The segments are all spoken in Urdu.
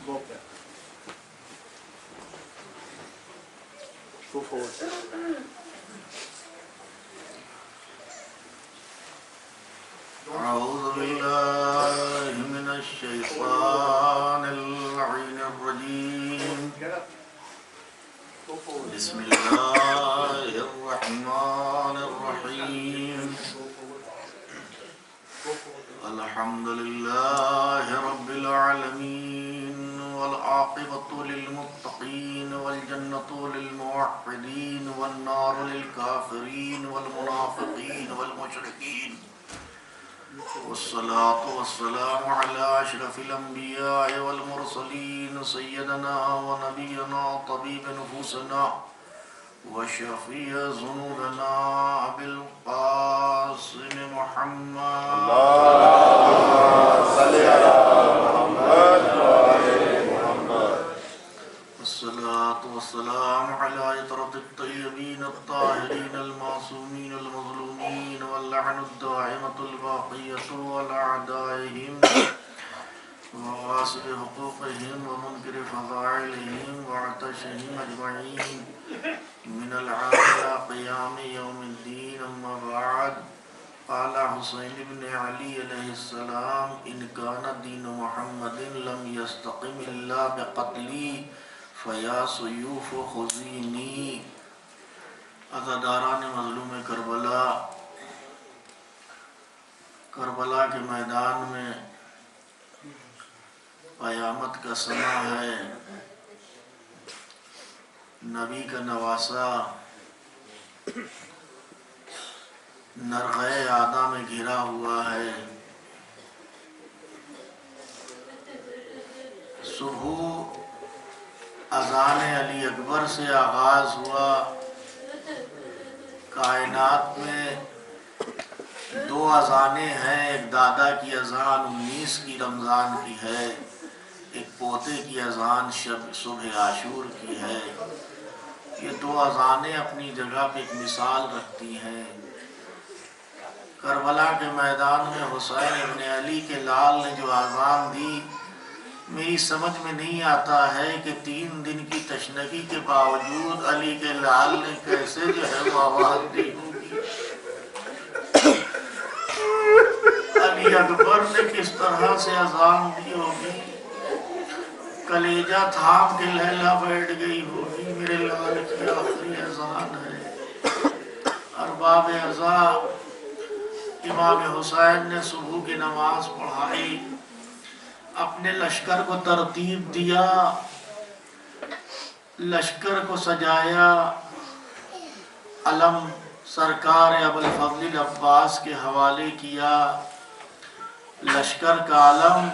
أعوذ بالله من الشيطان اللعين الرجيم. بسم الله الرحمن الرحيم. الحمد لله رب العالمين والعاقبة للمتقين والجنة للموحدين والنار للكافرين والمنافقين والمشركين والصلاة والسلام على أشرف الأنبياء والمرسلين سيدنا ونبينا طبيب نفوسنا وشفيع ذنوبنا أبي القاسم محمد اللهم صل على محمد وآل محمد. الصلاة والسلام على عطرة الطيبين الطاهرين المعصومين المظلومين واللعن الدائمة الباقية والأعدائهم وغاصب حقوقهم ومنكر فضائلهم وعطشهم أجمعين من العام إلى قيام يوم الدين. أما بعد، قال حسين بن علي علیہ السلام: إن كان دين محمد لم يستقم إلا بقتلي فيا سيوف خذيني. عزاداران مظلوم کربلا کے میدان میں قیامت کا سماں ہے. نبی کا نواسا نرغے عادہ میں گھرا ہوا ہے. صبح اذان علی اکبر سے آغاز ہوا. کائنات میں دو اذانیں ہیں، ایک دادا کی اذان 19 کی رمضان کی ہے، ایک پوتے کی اذان صبح عاشور کی ہے. یہ دو اذانیں اپنی جگہ پہ ایک مثال رکھتی ہیں. کربلا کے میدان میں حسین ابن علی کے لال نے جو اذان دی، میری سمجھ میں نہیں آتا ہے کہ 3 دن کی تشنگی کے باوجود علی کے لال نے کیسے جو ہے وہ آواز دی ہوگی. علی اکبر نے کس طرح سے اذان دی ہوگی. کلیجہ تھام کے لہلا بیٹھ گئی ہوگی. میرے لال کی آخری اذان ہے. ارباب ارضا، امام حسین نے صبح کی نماز پڑھائی، اپنے لشکر کو ترتیب دیا، لشکر کو سجایا. علم سرکار ابوالفضل العباس کے حوالے کیا. لشکر کا علم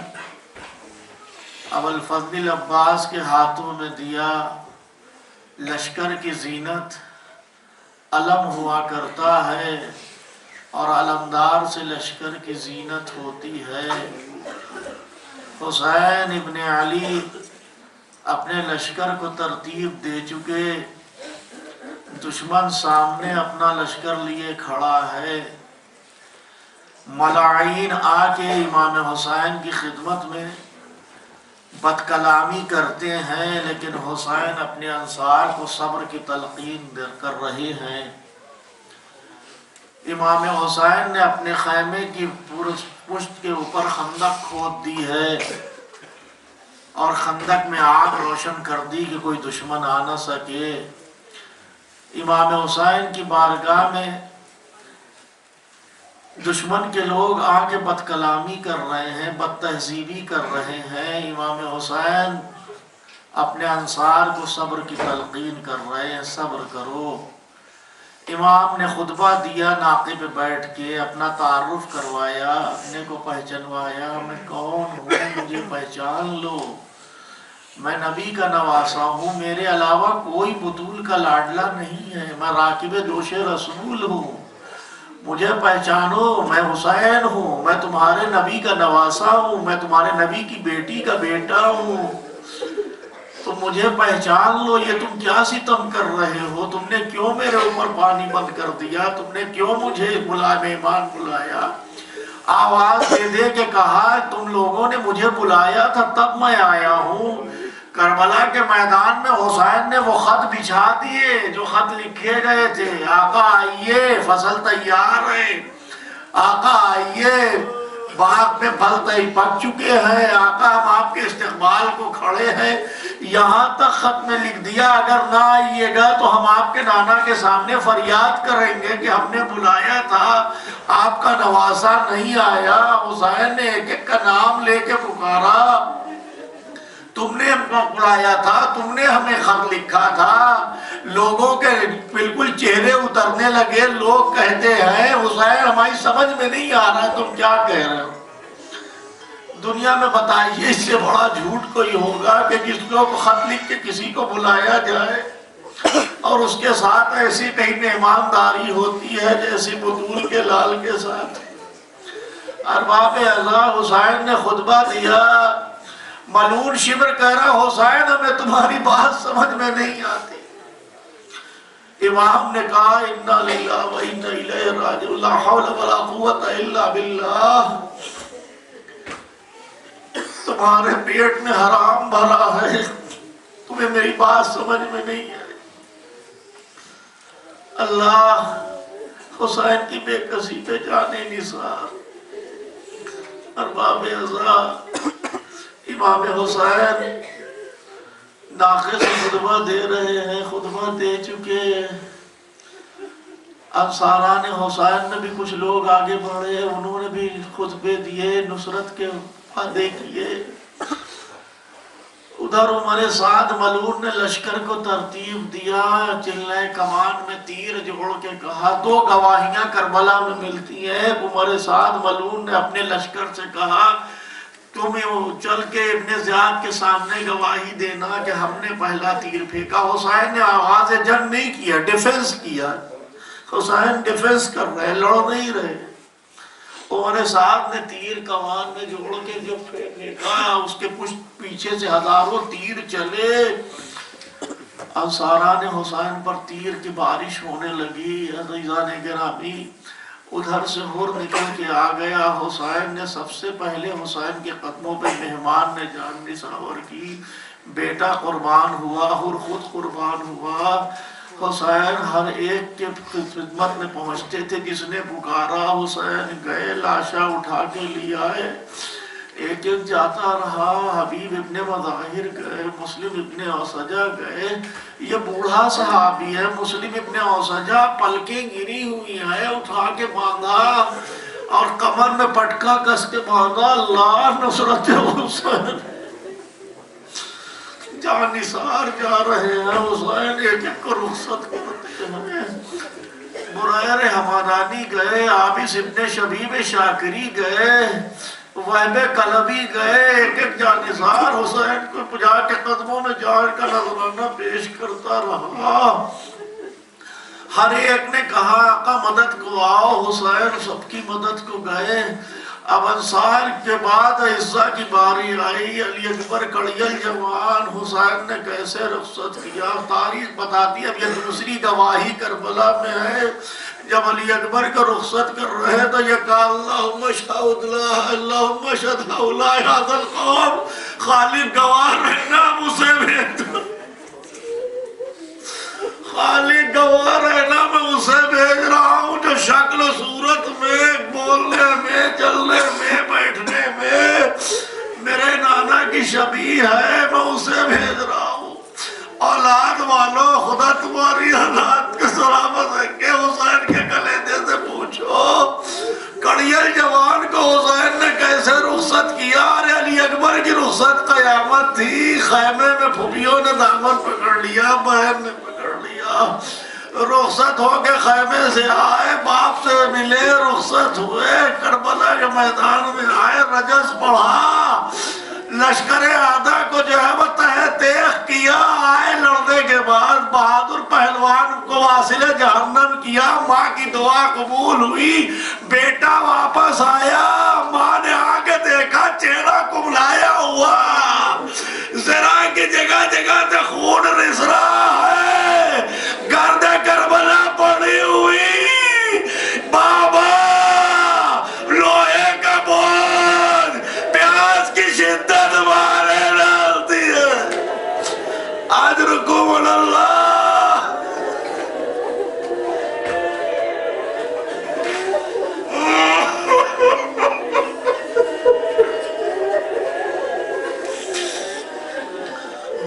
ابوالفضل العباس کے ہاتھوں میں دیا. لشکر کی زینت علم ہوا کرتا ہے اور علمدار سے لشکر کی زینت ہوتی ہے. حسین ابن علی اپنے لشکر کو ترتیب دے چکے. دشمن سامنے اپنا لشکر لیے کھڑا ہے. ملاعین آ کے امام حسین کی خدمت میں بد کلامی کرتے ہیں، لیکن حسین اپنے انصار کو صبر کی تلقین کر رہے ہیں. امام حسین نے اپنے خیمے کی پشت کے اوپر خندق کھود دی ہے اور خندق میں آگ روشن کر دی کہ کوئی دشمن آ نہ سکے. امام حسین کی بارگاہ میں دشمن کے لوگ آ کے بد کلامی کر رہے ہیں، بد تہذیبی کر رہے ہیں. امام حسین اپنے انصار کو صبر کی تلقین کر رہے ہیں، صبر کرو. امام نے خطبہ دیا، ناقے پہ بیٹھ کے اپنا تعارف کروایا، اپنے کو پہچنوایا. میں کون ہوں، مجھے پہچان لو. میں نبی کا نواسا ہوں، میرے علاوہ کوئی بطول کا لاڈلا نہیں ہے. میں راکب دوش رسول ہوں، مجھے پہچانو. میں حسین ہوں، میں تمہارے نبی کا نواسا ہوں، میں تمہارے نبی کی بیٹی کا بیٹا ہوں. تم مجھے پہچان لو. یہ تم کیا ستم کر رہے ہو؟ تم نے کیوں میرے اوپر پانی بند کر دیا؟ تم نے کیوں مجھے مہمان بلایا؟ آواز دے دے کہ کہا تم لوگوں نے مجھے بلایا تھا تب میں آیا ہوں۔ کربلا کے میدان میں حسین نے وہ خط بچھا دیے جو خط لکھے گئے تھے، آقا آئیے فصل تیار ہے، آقا آئیے باغ میں پھل پک چکے ہیں، آقا ہم آپ کے استقبال کو کھڑے ہیں۔ یہاں تک خط میں لکھ دیا اگر نہ آئیے گا تو ہم آپ کے نانا کے سامنے فریاد کریں گے کہ ہم نے بلایا تھا، آپ کا نواسا نہیں آیا۔ حسین نے ایک ایک کا نام لے کے پکارا، تم نے ہم کو بلایا تھا، تم نے ہمیں خط لکھا تھا۔ لوگوں کے بالکل چہرے اترنے لگے، لوگ کہتے ہیں حسین ہماری سمجھ میں نہیں آ رہا تم کیا کہہ رہے ہو۔ دنیا میں بتائیے اس سے بڑا جھوٹ کوئی ہوگا کہ جس کو خط لکھ کے کسی کو بلایا جائے اور اس کے ساتھ ایسی کہیں مہمانداری ہوتی ہے جیسی بطول کے لال کے ساتھ۔ ارباب اعضاء حسین نے خطبہ دیا، ملعون شبر کہہ رہا حسین ہمیں تمہاری بات سمجھ میں نہیں آتی۔ امام نے کہا انا للہ و انا الیہ راجعون، لا حول ولا قوت الا باللہ۔ تمہارے پیٹ میں حرام بھرا ہے، تمہیں میری بات سمجھ میں نہیں آئی۔ اللہ حسین کی بے کسی پہ جانے نثار۔ ارباب اعضاء امام حسین ناقص خطبہ دے رہے ہیں، خطبہ دے چکے۔ انصاران حسین میں بھی کچھ لوگ آگے بڑھے، انہوں نے بھی خطبے دیے، نصرت کے وعدے کیے۔ ادھر عمر سعد ملعون نے لشکر کو ترتیب دیا، چلے کمان میں تیر جوڑ کے کہا، دو گواہیاں کربلا میں ملتی ہیں۔ عمر سعد ملعون نے اپنے لشکر سے کہا تم چل کے ابن زیاد کے سامنے گواہی دینا کہ ہم نے پہلا تیر پھینکا۔ حسین نے آغاز جنگ نہیں کیا، ڈیفنس کیا۔ حسین ڈیفنس کر رہے، لڑ نہیں رہے۔ عمر سعد نے تیر کمان میں جوڑ کے جب پھینکا، اس کے پیچھے سے ہزاروں تیر چلے۔ انصاران حسین پر تیر کی بارش ہونے لگی۔ عزیزان گرامی ادھر سے ہر نکل کے آ گیا۔ حسین نے سب سے پہلے حسین کے قدموں پہ مہمان نے جان نثار کی، بیٹا قربان ہوا، ہر خود قربان ہوا۔ حسین ہر ایک کے خدمت میں پہنچتے تھے، جس نے پکارا حسین گئے، لاشا اٹھا کے لے آئے، ایک ایک جاتا رہا۔ حبیب ابن مظاہر گئے، مسلم ابن اوسجہ گئے۔ یہ بوڑھا صحابی ہے مسلم ابن اوسجہ، پلکیں گری ہوئی ہیں، اٹھا کے باندھا اور کمر میں پٹکا کس کے باندھا۔ اللہ نصرت حسین، جان نثار جا رہے ہیں۔ حسین ایک ایک کو رخصت کرتے ہیں۔ بریر حمدانی گئے، عابس ابن شبیب شاکری گئے، وہب کلبی گئے، ایک ایک جانثار حسین کو جا کے قدموں میں جان کا نذرانہ پیش کرتا رہا۔ ہر ایک نے کہا آقا مدد کو آؤ، حسین سب کی مدد کو گئے۔ اب انصار کے بعد عزہ کی باری آئی، علی اکبر کڑیل جوان حسین نے کیسے رخصت کیا، تاریخ بتاتی ہے۔ اب یہ دوسری گواہی کربلا میں ہے، جب علی اکبر کا رخصت کر رہے تو یہ کہا اللہم اشہد اللہم اشہد ہؤلاء ھذا القوم، خالد گواہ رہنا مجھے بھیج دو، خالد گواہ رہنا میں اسے بھیج رہا ہوں جو شکل و صورت میں، بولنے میں، چلنے میں، بیٹھنے میں میرے نانا کی شبیہ ہے، میں اسے بھیج رہا ہوں۔ اولاد والوں خدا تمہاری اولاد کے سلامت ہے کہ حسین کے کلیجے سے پوچھو کڑیل جوان کو حسین نے کیسے رخصت کیا۔ ارے علی اکبر کی رخصت قیامت تھی، خیمے میں پھوپھیوں نے دامن پکڑ لیا، بہن نے پکڑ لیا، رخصت ہو کے خیمے سے آئے، باپ سے ملے، رخصت ہوئے، کربلا کے میدان میں آئے، رجز پڑھا، لشکر آدھا کو جو ہے وہ تہہ تیغ کیا، آئے لڑنے کے بعد بہادر پہلوان کو واصل جہنم کیا، ماں کی دعا قبول ہوئی، بیٹا واپس آیا، ماں نے آگے دیکھا چہرہ کملایا ہوا، زرا کی جگہ جگہ سے خون رس رہا ہے، گرد کربلا پڑی ہوئی، بابا لوہے کا شدت مارے ڈالتی ہے. اجرکم اللہ.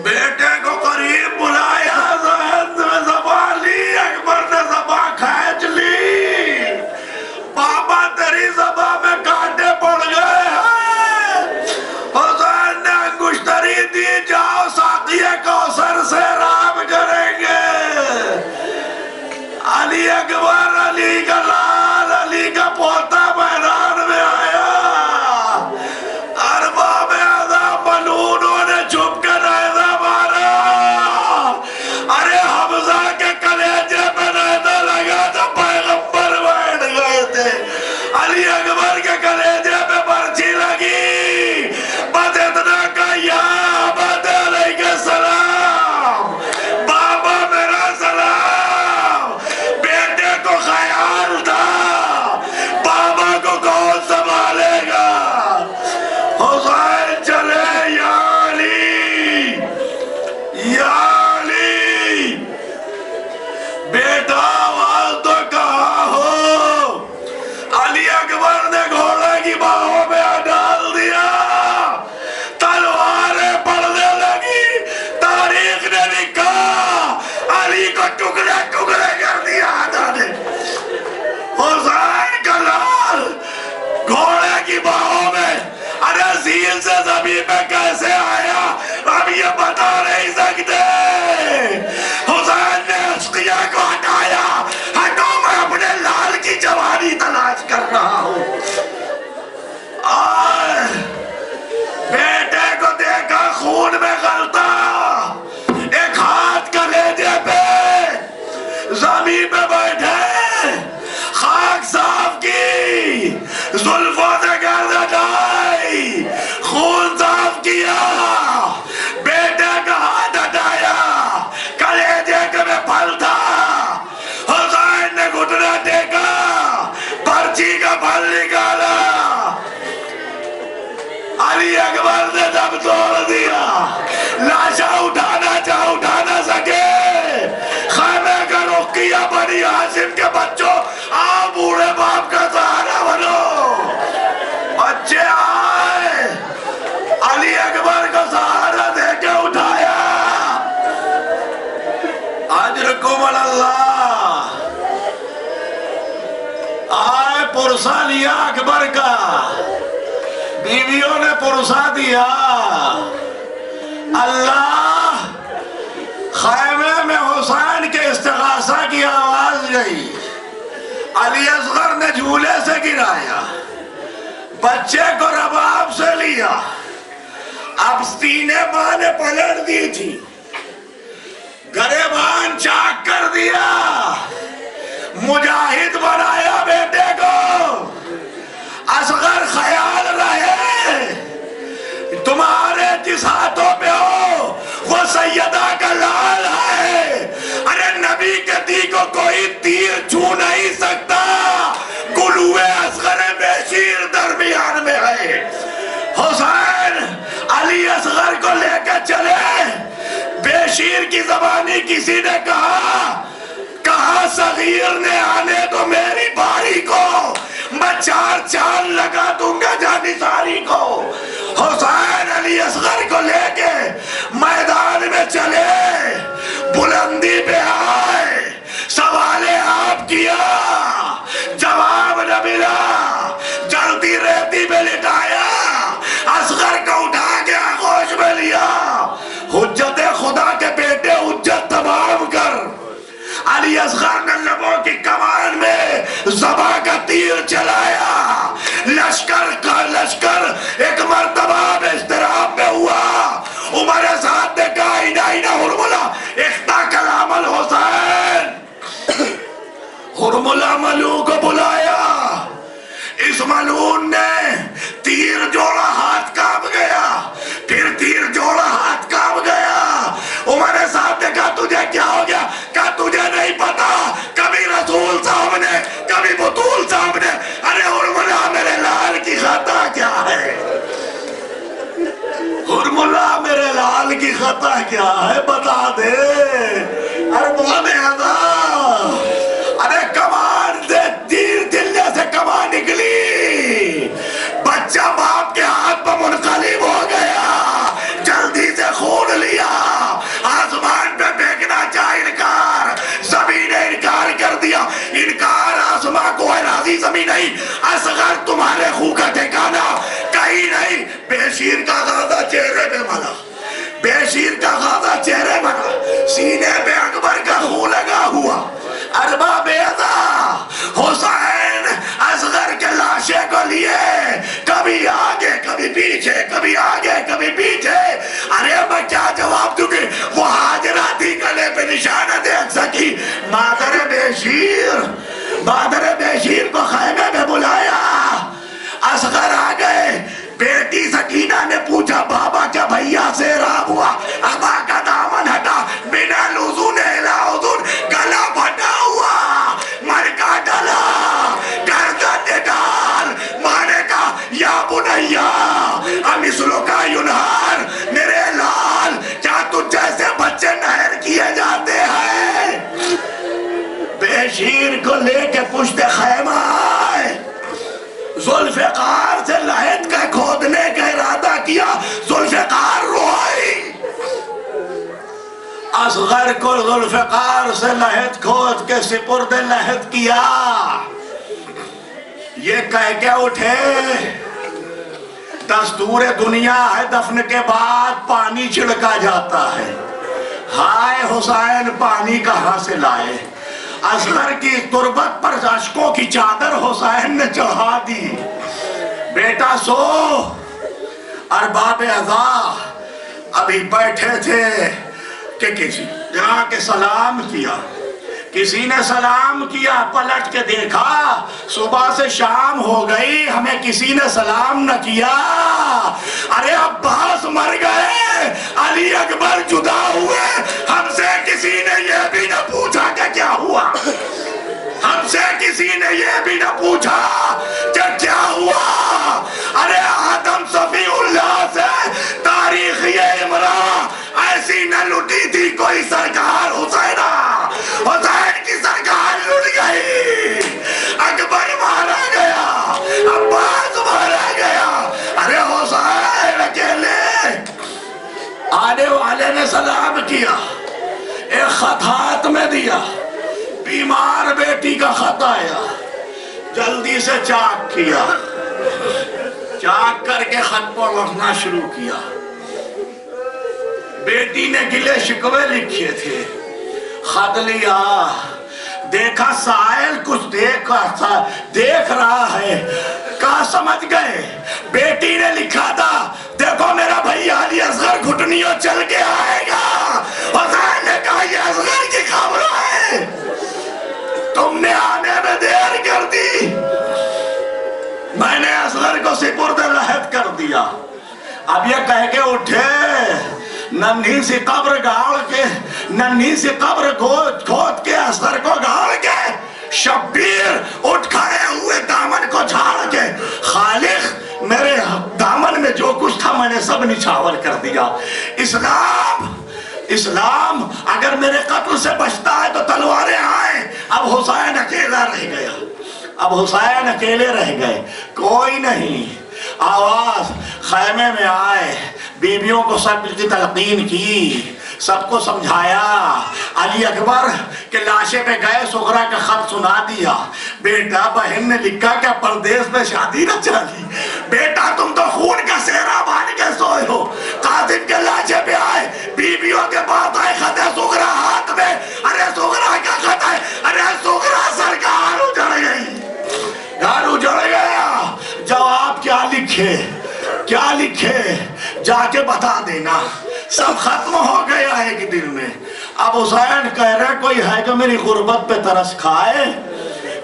بیٹے کو قریب بلایا, ذہن میں زبان لی, اکبر نے زبان کھینچ لی. بابا تیری زبان میں کانٹے پڑ گئے ہیں. حسین نے انگشتری دی, جاؤ ساقیہ کوثر سے رام کریں گے. علی اکبر, علی کا لال, علی کا پوتا میدان میں آیا. ارباب اعظم ملونوں نے چھپ کر نیزہ مارا. ارے حمزہ کے کلیجے میں نیزہ لگا تو پیغمبر بیٹھ گئے تھے. علی اکبر کے کلیجے میں برچی لگی, بس اتنا کہ یا عبد علیہ السلام, بابا میرا سلام. بیٹے کو خیال تھا بابا کو کون سنبھالے گا. حسین چلے, یا علی, یا علی. بیٹا آواز تو کہاں ہو. علی اکبر نے گھوڑے کی باہوں میں ڈال دیا, تلواریں پڑنے لگی. تاریخ نے لکھا علی کو ٹکڑے ٹکڑے کر دیا آدھا نے. حسین کا لال گھوڑے کی باہوں میں. ارے زین سے زمین پہ کیسے آیا ہم یہ بتا نہیں سکتے. حسین نے اشقیہ کو ہٹایا, ہٹو میں اپنے لال کی جوانی تلاش کر رہا ہوں. آئے بیٹے کو دیکھا خون میں غلطہ, ایک ہاتھ کلیجے پہ, زمین پہ بیٹھے, خاک صاف کی, زلفوں سے گرد ہٹائی, خون صاف کیا. بیٹے کا ہاتھ ہٹایا, کلیجے کے میں پھل تھا. حسین نے گھٹنا ٹیکا, پرچی کا پھل نکالا. علی اکبر نے دم توڑ دیا, لاشا اٹھانا چاہ اٹھا نہ سکے. خیمے کا رخ کیا, بنی ہاشم کے بچوں آؤ بوڑھے باپ کا سہارا بنو. بچے آئے, علی اکبر کو سہارا دے کے اٹھایا. اجرکم اللہ. آئے پرسا لیا اکبر کا, بیویوں نے پرسا دیا. اللہ, خیمے میں حسین کے استغاثہ کی آواز گئی. علی اصغر نے جھولے سے گرایا, بچے کو رباب سے لیا. اب سینے ماں نے پلٹ دی تھی, گریبان چاک کر دیا, مجاہد بنایا بیٹے کو. اصغر خیال رہے تمہارے جس ہاتھوں پہ ہو وہ سیدہ کا لال ہے. ارے نبی کے دی کو کوئی تیر چھو نہیں سکتا. گلوے اصغر بیشیر درمیان میں ہے. حسین علی اصغر کو لے کے چلے. بیشیر کی زبانی کسی نے کہا صغیر نے آنے تو میری باری کو, میں 4 چاند لگا دوں گا جانی ساری کو. حسین علی اصغر کو لے کے میدان میں چلے, بلندی پہ آئے, سوال آپ کیا, جواب نہ ملا. جلتی ریتی میں لٹایا, اصغر کو اٹھا کے آغوش میں لیا. حجت خدا کے بیٹے حجت تمام کر. علی اصغر نے لبوں کی کمان میں زبا کا تیر چلایا. لشکر ایک مرتبہ اضطراب میں ہوا. عمر سعد نے کہا اینا ہرملہ اختا کلام الحسین. ہرملہ ملو کو بلایا, حرم اللہ میرے لال کی خطا کیا ہے بتا دے. ارباب اعضا ارے کمان سے تیر دلے سے کمان نکلی, بچہ باپ کے ہاتھ پر منقلب ہو گیا, جلدی سے خون لیا, آسمان پہ پھینکنا چاہ انکار, زمین نے انکار کر دیا. انکار آسمان کو ہے راضی زمین نہیں, اصغر تمہارے خون کا ٹھکانا کہیں نہیں. بے شیر کا غازہ چہرے پہ ملا, بے شیر کا غازہ چہرے ملا, سینے پہ اکبر کا خون لگا ہوا. ارباب اعضا حسین اصغر کے لاشے کو لیے, کبھی آگے کبھی پیچھے, کبھی آگے کبھی پیچھے. ارے میں کیا جواب دوں گی, وہ حاجرہ تھی گلے پہ نشانہ دیکھ سکی. مادر بے شیر کو خیمے میں بلایا, اصغر آ گئے. بیٹی سکینہ نے پوچھا بابا کیا بھیا سے راب ہوا؟ ابا کا دامن ہٹا, بنا لزون الا اذن, گلا پھٹا ہوا, مرکا ڈالا, گردن ڈال. مانے کا یا بنیا امثلو کا ینہار, میرے لال کیا تجھ جیسے بچے نہر کیے جاتے ہیں؟ بے شیر کو لے کے پشت خیمہ آئے, ذوالفقار سے لحد کا کھودنے کا ارادہ کیا. ذوالفقار روئی, اصغر کو ذوالفقار سے لحد کھود کے سپرد لحد کیا. یہ کہہ کے اٹھے دستور دنیا ہے دفن کے بعد پانی چھڑکا جاتا ہے. ہائے حسین پانی کہاں سے لائے؟ اصغر کی تربت پر اشکوں کی چادر حسین نے چڑھا دی. بیٹا سو. ارباب اعضا ابھی بیٹھے تھے کہ کسی جہاں کے سلام کیا, کسی نے سلام کیا, پلٹ کے دیکھا صبح سے شام ہو گئی ہمیں کسی نے سلام نہ کیا. ارے عباس مر گئے, علی اکبر جدا ہوئے, ہم سے کسی نے یہ بھی نہ پوچھا کہ کیا ہوا, ہم سے کسی نے یہ بھی نہ پوچھا کہ کیا ہوا. ارے آدم صفی اللہ سے تاریخ یہ عمران ایسی نہ لٹی تھی کوئی سرکار. حسین کی سرکار لٹ گئی, اکبر مارا گیا, عباس مارا گیا. ارے حسین اکیلے. آنے والے نے سلام کیا, ایک خط ہاتھ میں دیا, بیمار بیٹی کا خط آیا, جلدی سے چاک کیا, چاک کر کے خط پڑھنا شروع کیا. بیٹی نے گلے شکوے لکھے تھے, خط لیا, دیکھا سائل کچھ دیکھ رہا ہے, کہاں سمجھ گئے بیٹی نے لکھا تھا دیکھو میرا بھائی علی اصغر گھٹنیوں چل کے آئے گا. حسین نے کہا یہ اصغر کی خبر ہے, تم نے آنے میں دیر کر دی, میں نے اصغر کو سپرد لحد کر دیا. اب یہ کہہ کے اٹھے, ننھی سی قبر گاڑ کے, ننھی سی قبر کھود کے اصغر کو گاڑ کے, شبیر اٹھ کھڑے ہوئے دامن کو جھاڑ کے, خالق میرے دامن میں جو کچھ تھا میں نے سب نچھاور کر دیا. اسلام اگر میرے قتل سے بچتا ہے تو تلواریں آئیں. اب حسین اکیلا رہ گیا, اب حسین اکیلے رہ گئے, کوئی نہیں. آواز خیمے میں آئے, بیویوں کو سب کی تلقین کی, سب کو سمجھایا. علی اکبر کے لاشے پہ گئے, سغرا کا خط سنا دیا. بیٹا بہن نے لکھا کہ پردیس میں شادی نہ چلی, بیٹا تم تو خون کا سہرا بان کے سوئے ہو. قاسم کے لاشے پہ آئے, بیویوں کے پاس آئے, خط ہے سغرا ہاتھ میں. ارے سغرا کا خط ہے, ارے سغرا سرکار اجڑ گئی, گھر اجڑ گیا. جواب کیا لکھے, کیا لکھے, جا کے بتا دینا. سب ختم ہو گیا ایک دن میں. اب حسین کہہ رہے کوئی ہے جو میری غربت پہ ترس کھائے,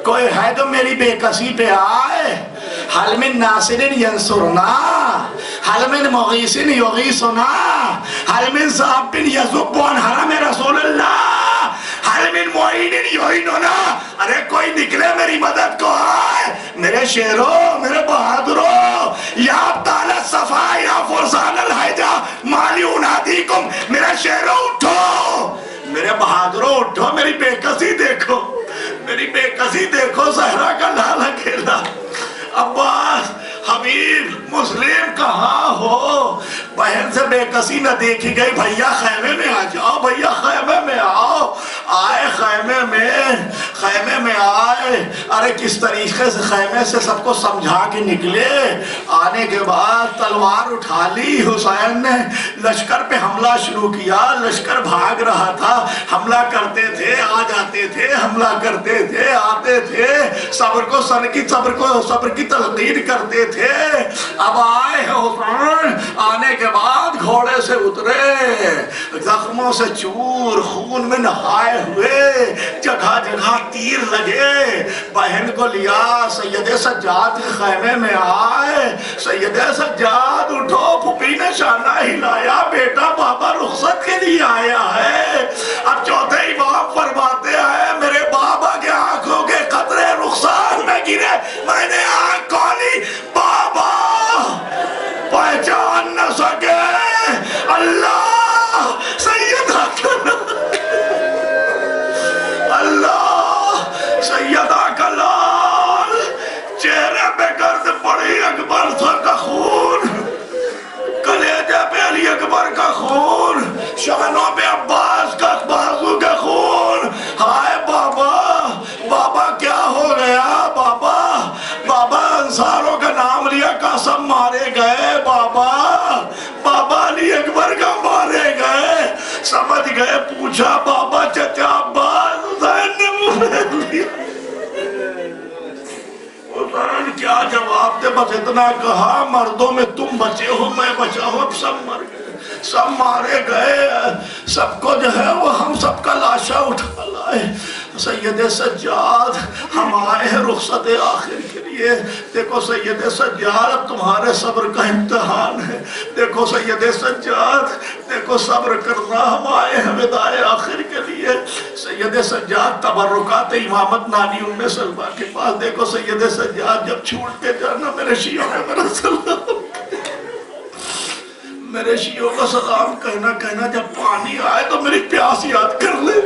کوئی ہے جو میری بے کسی پہ آئے. حل من ناصر ینصرنا, حل من مغیث یغیثنا, حل من صاحب یذب عن حرم رسول اللہ, حل من معین یعیننا، ارے کوئی نکلے میری مدد کو آئے، میرے شیروں میرے بہادروں، یا ابطال الصفا یا فرسان الحجہ مالی انادیکم، میرے شیروں اٹھو، میرے بہادروں اٹھو، میری بے کسی دیکھو، میری بے کسی دیکھو، زہرا کا لال اکیلا، عباس حبیب مسلم کہاں ہو؟ بہن سے بے کسی نہ دیکھی گئی، بھیا خیمے میں آ جاؤ، بھیا خیمے میں آؤ، آئے خیمے میں آئے، ارے کس طریقے سے خیمے سے سب کو سمجھا کے نکلے، آنے کے بعد تلوار اٹھا لی، حسین نے لشکر پہ حملہ شروع کیا، لشکر بھاگ رہا تھا، حملہ کرتے تھے آ جاتے تھے، حملہ کرتے تھے آتے تھے، صبر کی تلقین کرتے تھے، اب آئے ہیں حسین، آنے کے بعد گھوڑے سے اترے، زخموں سے چور، خون میں نہائے ہوئے، جگہ جگہ تیر لگے، بہن کو لیا، سید سجاد کے خیمے میں آئے، سید سجاد اٹھو، پھوپھی نے شانہ ہلایا، بیٹا بابا رخصت کے لیے آیا ہے، اب چوتھے امام فرماتے ہیں میرے بابا کے آنکھوں کے قطرے رخسار میں گرے، میں نے آنکھ کھولی، بابا پہچان نہ سکے، اللہ سیدہ اللہ سیدہ کا لال، چہرے پہ گرد پڑی اکبر سر کا خون، کلیجے پہ علی اکبر کا خون، شانوں پہ عباس کا بازو کا خون، ہائے بابا، بابا کیا ہو گیا بابا، بابا انصاروں کا نام لیا قسم مارے گئے، بابا علی اکبر کا مارے گئے، سمجھ گئے، پوچھا بابا چچا عباس، حسین نے منہ لیا، حسین کیا جواب دے، بس اتنا کہا مردوں میں تم بچے ہو میں بچا ہوں، اب سب مر گئے، سب مارے گئے، سب کو جو ہے وہ ہم سب کا لاشا اٹھا لائے، سید سجاد ہم آئے ہیں رخصت آخر کے لیے، دیکھو سید سجاد اب تمہارے صبر کا امتحان ہے، دیکھو سید سجاد، دیکھو صبر کرنا، ہم آئے ہیں وداع آخر کے لیے، سید سجاد تبرکات امامت نانی ام سلمہ کے پاس، دیکھو سید سجاد جب چھوٹ کے جانا میرے شیعوں نے میرا سلام، میرے شیعوں کا سلام کہنا جب پانی آئے تو میری پیاس یاد کر لے،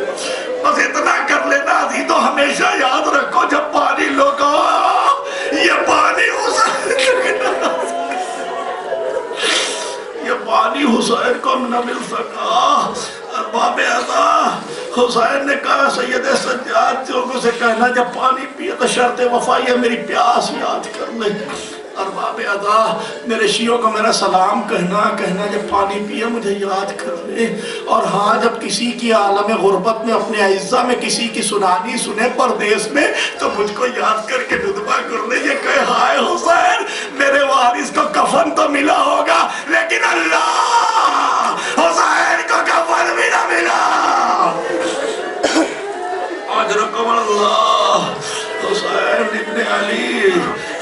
بس اتنا کر لینا، ادھی تو ہمیشہ یاد رکھو جب پانی لو کہو یہ پانی حسین کو نہ مل سکا، ارباب ادا حسین نے کہا سید سجاد لوگوں سے کہنا جب پانی پیے تو شرط وفا یہ میری پیاس یاد کر لے، ارباب ادا میرے شیعوں کو میرا سلام کہنا جب پانی پیے مجھے یاد کر لے، اور ہاں جب کسی کی عالم غربت میں اپنے اعزہ میں کسی کی سنانی سنے پردیس میں تو مجھ کو یاد کر کے ندبہ کر لے، یہ کہے ہائے حسین میرے وارث کو کفن تو ملا ہوگا لیکن اللہ حسین کو کفن بھی نہ ملا، اجرکم اللہ، حسین ابن علی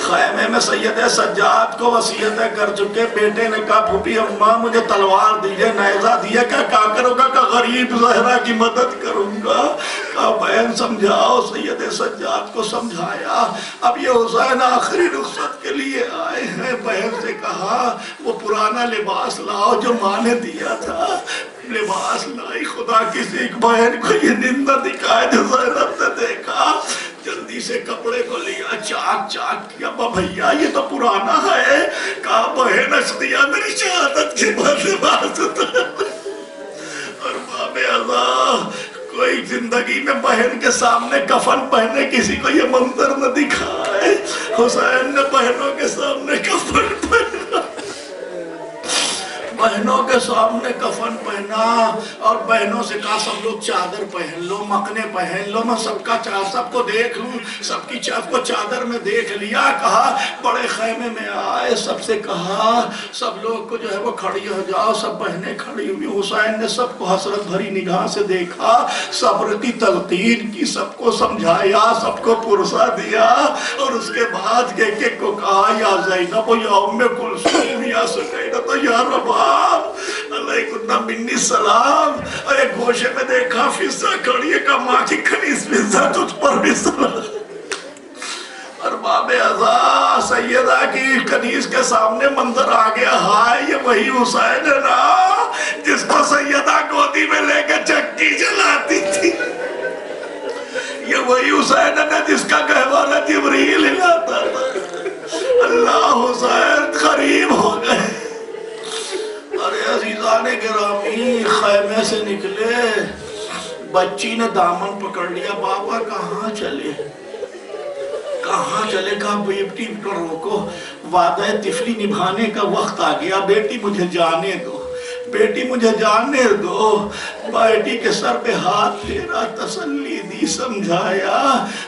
خیمے میں سید سجاد کو وصیتیں کر چکے، بیٹے نے کہا پھوپھی اماں مجھے تلوار دیئے، نیزہ دیئے، کیا کروں گا، کہ غریب زہرا کی مدد کروں گا، کہا بہن سمجھاؤ، سید سجاد کو سمجھایا، اب یہ حسین آخری رخصت کے لیے آئے ہیں، بہن سے کہا وہ پرانا لباس لاؤ جو ماں نے دیا تھا، لباس لائی، خدا کسی بہن کو یہ دن نہ دکھائے جو زینب نے دیکھا، جلدی سے کپڑے کو لیا، چاک کیا، بھیا یہ تو پرانا ہے، کہا بہن اشتیا میری شہادت کے بعد لباس اتار، اور باب اعظم کوئی زندگی میں بہن کے سامنے کفن پہنے کسی کو یہ منظر نہ دکھائے، حسین نے بہنوں کے سامنے کفن پہنا، بہنوں کے سامنے کفن پہنا، اور بہنوں سے کہا سب لوگ چادر پہن لو، مکنے پہن لو، میں سب کو دیکھ لوں، سب کی کو چادر میں دیکھ لیا، کہا بڑے خیمے میں آئے، سب سے کہا سب لوگ کو جو ہے وہ کھڑی ہو جاؤ، سب بہنیں کھڑی ہوئی، حسین نے سب کو حسرت بھری نگاہ سے دیکھا، صبر کی تلقین کی، سب کو سمجھایا، سب کو پرسہ دیا، اور اس کے بعد ایک کو کہا یا زینب یا ام کلثوم یا سکینہ یا رباب علیکن منی سلام. اور ایک گوشے میں دیکھا فضہ کھڑی ہے، کہا ماں کی کنیز فضہ تجھ پر بھی سلام. اور باب ازا سیدہ کی کنیز کے سامنے منظر آ گیا. ہائے یہ وہی حسین ہے نا جس کو سیدہ گودی میں لے کے چکی جلاتی تھی. یہ وہی حسین ہے نا جس کا گہوارہ جبریل ہلاتا تھا. اللہ حسین قریب ہو گئے. ارے عزیزان گرامی خیمے سے نکلے، بچی نے دامن پکڑ لیا. بابا کہاں چلے کہاں چلے؟ کہا بیٹی کو روکو، وعدہ طفلی نبھانے کا وقت آ گیا. بیٹی مجھے جانے دو، بیٹی مجھے جانے دو. بیٹی کے سر پہ ہاتھ پھیرا، تسلی دی، سمجھایا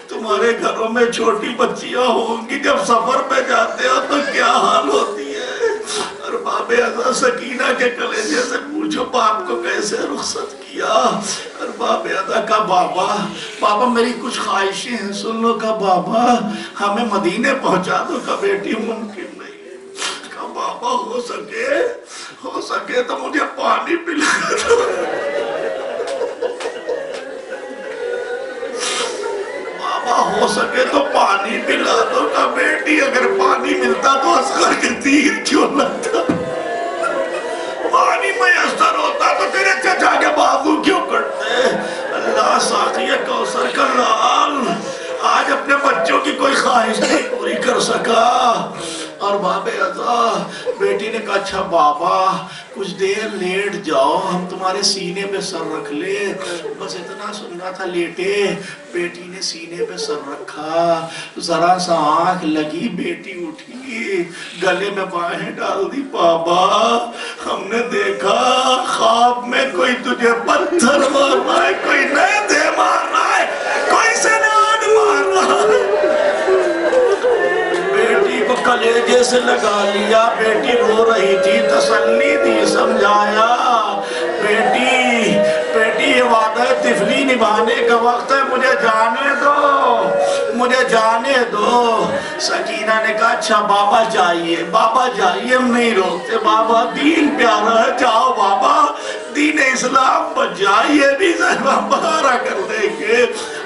تمہارے گھروں میں چھوٹی بچیاں ہوں گی، جب سفر پہ جاتے ہو تو کیا حال ہوتی ہے. اور باب ازا سکینہ کے کلیجے سے پوچھو باپ کو کیسے رخصت کیا. اور باب ازا کا بابا میری کچھ خواہشیں ہیں سن لو. کا بابا ہمیں مدینے پہنچا دو. کا بیٹی ممکن نہیں. کا بابا ہو سکے تو مجھے پانی پلا دو. بابا ہو سکے تو پانی پلا دو. کا بیٹی اگر پانی ملتا تو اصغر کے تیر کیوں لگتا؟ پانی میسر ہوتا تو تیرے چچا کے بازو کیوں کٹتے؟ اللہ ساقی کوثر کا لال آج اپنے بچوں کی کوئی خواہش نہیں پوری کر سکا. اور باب ازا بیٹی نے کہا اچھا بابا کچھ دیر لیٹ جاؤ، ہم تمہارے سینے پہ سر رکھ لے. بس اتنا سننا تھا. لیٹے، بیٹی نے سینے پہ سر رکھا، ذرا سا آنکھ لگی، بیٹی اٹھی، گلے میں باہیں ڈال دی. بابا ہم نے دیکھا خواب میں کوئی تجھے پتھر مار رہا ہے، کوئی نیزے مار رہا ہے، کوئی سنان مار رہا ہے. بیٹی کو کلیجے سے لگا لیا. بیٹی رو رہی تھی، تسلی دی، سمجھایا بیٹی یہ وعدہ طفلی نبھانے کا وقت ہے، مجھے جانے دو. سکینہ نے کہا اچھا بابا جائیے ہم نہیں روکتے. بابا دین پیارا ہے، جاؤ بابا، دین اسلام پر جائیے بھی بہارا کر دیں گے.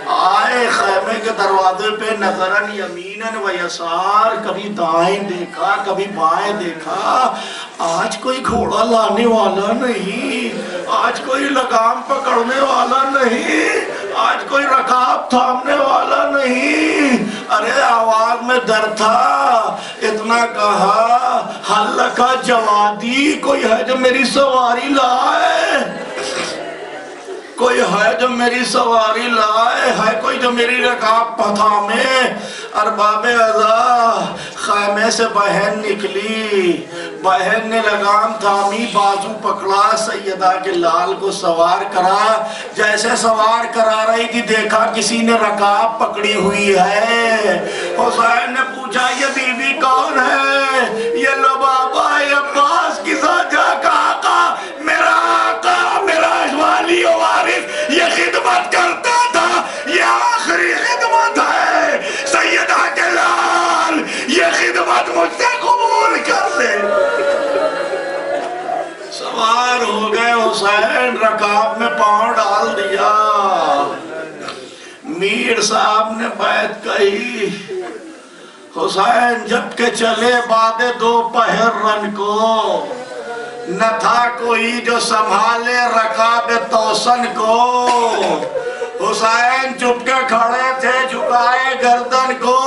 آئے خیمے کے دروازے پہ نظراً یمیناً و یسار، کبھی دائیں دیکھا کبھی بائیں دیکھا. آج کوئی گھوڑا لانے والا نہیں، آج کوئی لگام پکڑنے والا نہیں، آج کوئی رکاب تھامنے والا نہیں. ارے آواز میں ڈر تھا. اتنا کہا حلقہ جوادی، کوئی ہے جو میری سواری لائے، کوئی ہے جو میری سواری لائے، ہے کوئی جو میری رکاب پتھامے. اور باب ازا خیمے سے بہن نکلی، بہن نے لگام تھامی، بازو پکڑا، سیدہ کے لال کو سوار کرا. جیسے سوار کرا رہی تھی دیکھا کسی نے رکاب پکڑی ہوئی ہے. حسین نے پوچھا یہ بیوی کون ہے؟ یہ لو بابا یہ عباس کی زوجہ کا آقا، میرا آقا، میرا اجوالی و وارث یہ خدمت کرتا تھا، یہ آخری خدمت ہے. سیدہ کے لال یہ خدمت مجھ سے قبول کر لے. سوار ہو گئے حسین، رکاب میں پاؤں ڈال دیا. میر صاحب نے بیعت کہی. حسین جب کے چلے بعد دوپہر رن کو، نہ تھا کوئی جو سنبھالے رکاب توسن کو. حسین چپ کے کھڑے تھے جھکائے گردن کو،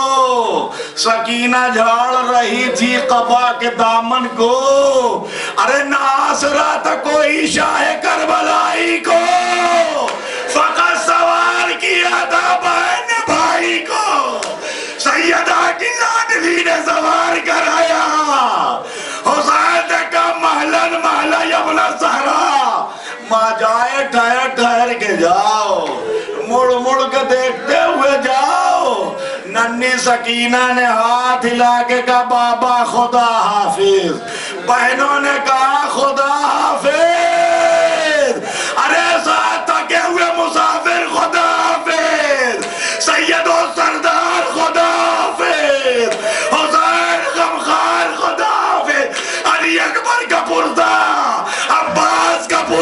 سکینہ جھاڑ رہی تھی قبا کے دامن کو. ارے نہ آسرا تھا کوئی شاہ کربلائی کو، فقط سوار کیا تھا بہن بھائی کو. سیدہ کی لاڈلی نے سوار کرایا. حسین نے کہا محلن محلہ یبن الزہرا، ماں جائے ٹھہر کے جاؤ، مڑ کے دیکھتے ہوئے جاؤ. ننھی سکینہ نے ہاتھ ہلا کے کہا بابا خدا حافظ. بہنوں نے کہا خدا حافظ. ارے ساتھ تھکے ہوئے مسافر خدا حافظ. سید و سردار خدا حافظ. حسین غمخوار خدا حافظ. علی اکبر کا پرزہ، عباس کا پرزہ،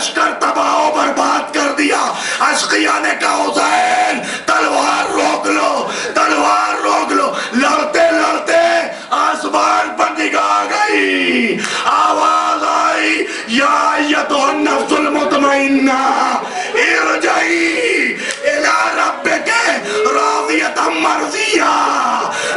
لشکر تباہ و برباد کر دیا. اشقیاء نے کہا حسین تلوار روک لو, تلوار روک لو. لڑتے لڑتے آسمان پر نگاہ گئی, آواز آئی یا ایتھا النفس المطمئنہ ارجعی الی ربک راضیۃ مرضیہ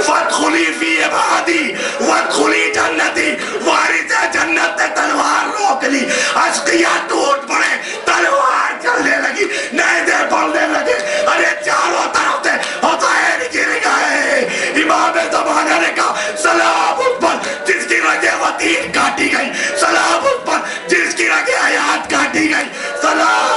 فادخلی فی عبادی وادخلی جنتی. وارث جنت نے تلوار روک لی. اشقیاء ٹوٹ پڑے, تلوار چلنے لگی, نیزے پڑنے لگے. ارے چاروں طرف سے حسین گر گئے. امام زمانہ نے کہا سلام اس پر جس کی رگے وتین کاٹی گئی, سلام اس پر جس کی رگے حیات کاٹی گئی, سلام